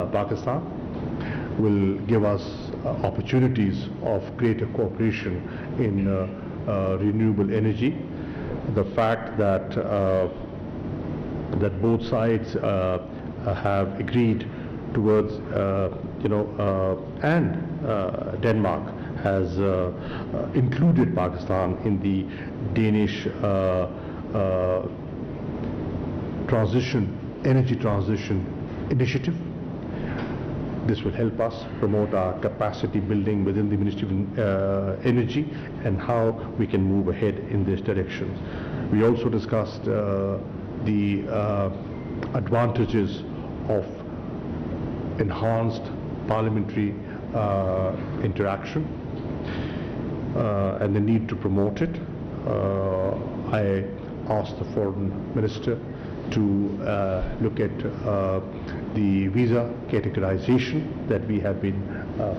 Pakistan will give us opportunities of greater cooperation in renewable energy. The fact that that both sides have agreed towards, and Denmark has included Pakistan in the Danish energy transition initiative. This will help us promote our capacity building within the Ministry of Energy and how we can move ahead in this direction. We also discussed the advantages of enhanced parliamentary interaction and the need to promote it. I asked the foreign minister to look at the visa categorization that we have been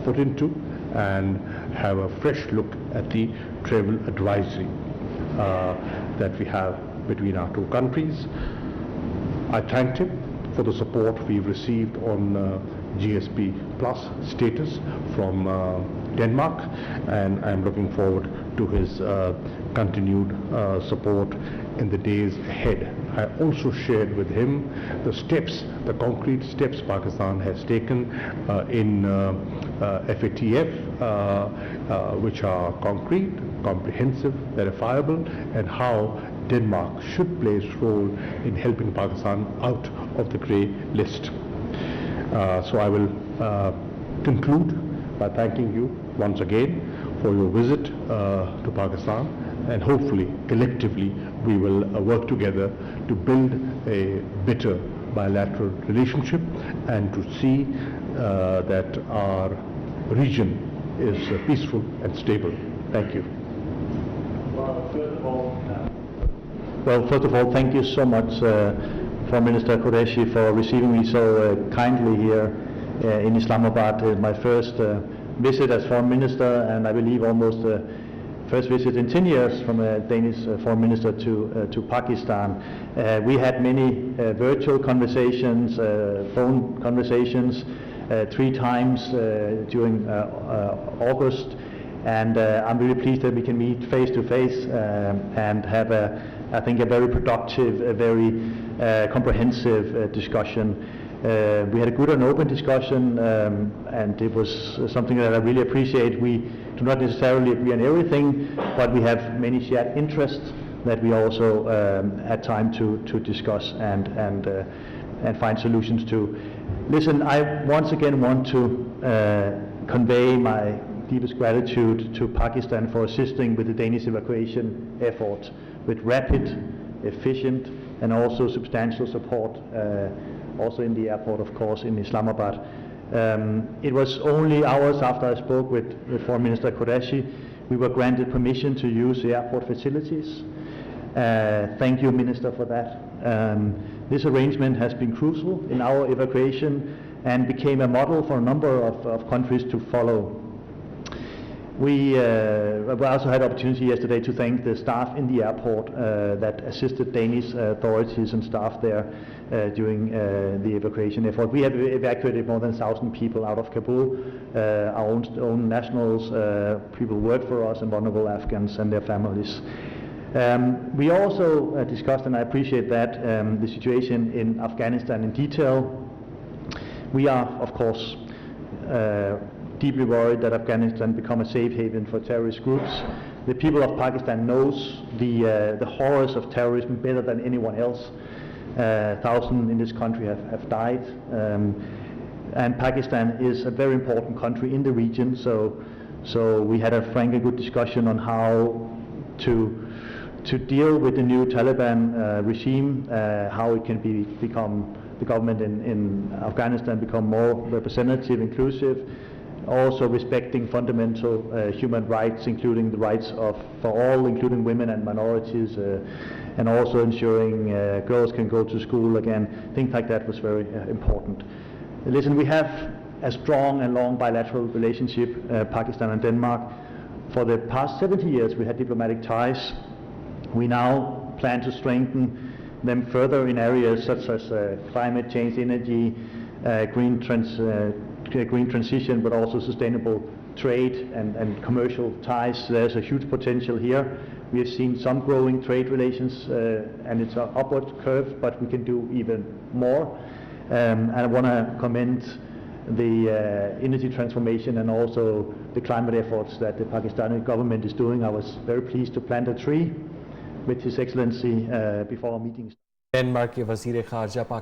put into and have a fresh look at the travel advisory that we have between our two countries. I thanked him for the support we've received on GSP Plus status from Denmark, and I'm looking forward to his continued support in the days ahead. I also shared with him the concrete steps Pakistan has taken in FATF, which are concrete, comprehensive, verifiable, and how Denmark should play its role in helping Pakistan out of the grey list. So I will conclude by thanking you once again for your visit to Pakistan, and hopefully collectively we will work together to build a better bilateral relationship and to see that our region is peaceful and stable. Thank you. Well, first of all, thank you so much, Foreign Minister Qureshi, for receiving me so kindly here in Islamabad. My first visit as Foreign Minister, and I believe almost first visit in 10 years from a Danish Foreign Minister to Pakistan. We had many virtual conversations, phone conversations, 3 times during August, and I'm really pleased that we can meet face to face and have I think a very productive, a very comprehensive discussion. We had a good and open discussion, and it was something that I really appreciate. We do not necessarily agree on everything, but we have many shared interests that we also had time to discuss and find solutions to. Listen, I once again want to convey my deepest gratitude to Pakistan for assisting with the Danish evacuation effort with rapid, efficient, and also substantial support, also in the airport, of course, in Islamabad. It was only hours after I spoke with Foreign Minister Qureshi, we were granted permission to use the airport facilities. Thank you, Minister, for that. This arrangement has been crucial in our evacuation and became a model for a number of countries to follow. We also had opportunity yesterday to thank the staff in the airport that assisted Danish authorities and staff there during the evacuation effort. We have evacuated more than 1,000 people out of Kabul, our own nationals, people who work for us, and vulnerable Afghans and their families. We also discussed, and I appreciate that, the situation in Afghanistan in detail. We are, of course, deeply worried that Afghanistan become a safe haven for terrorist groups. The people of Pakistan knows the horrors of terrorism better than anyone else. Thousands in this country have died, and Pakistan is a very important country in the region. So we had a frank and good discussion on how to deal with the new Taliban regime, how it can become the government in Afghanistan become more representative, inclusive, also respecting fundamental human rights, including the rights for all, including women and minorities, and also ensuring girls can go to school again. Things like that was very important. Listen, we have a strong and long bilateral relationship, Pakistan and Denmark. For the past 70 years we had diplomatic ties. We now plan to strengthen them further in areas such as climate change, energy, green transition, but also sustainable trade and commercial ties. There's a huge potential here. We have seen some growing trade relations, and it's an upward curve, but we can do even more. And I want to commend the energy transformation and also the climate efforts that the Pakistani government is doing. I was very pleased to plant a tree with His Excellency before our meeting. Denmark के वज़ीर ख़ारजा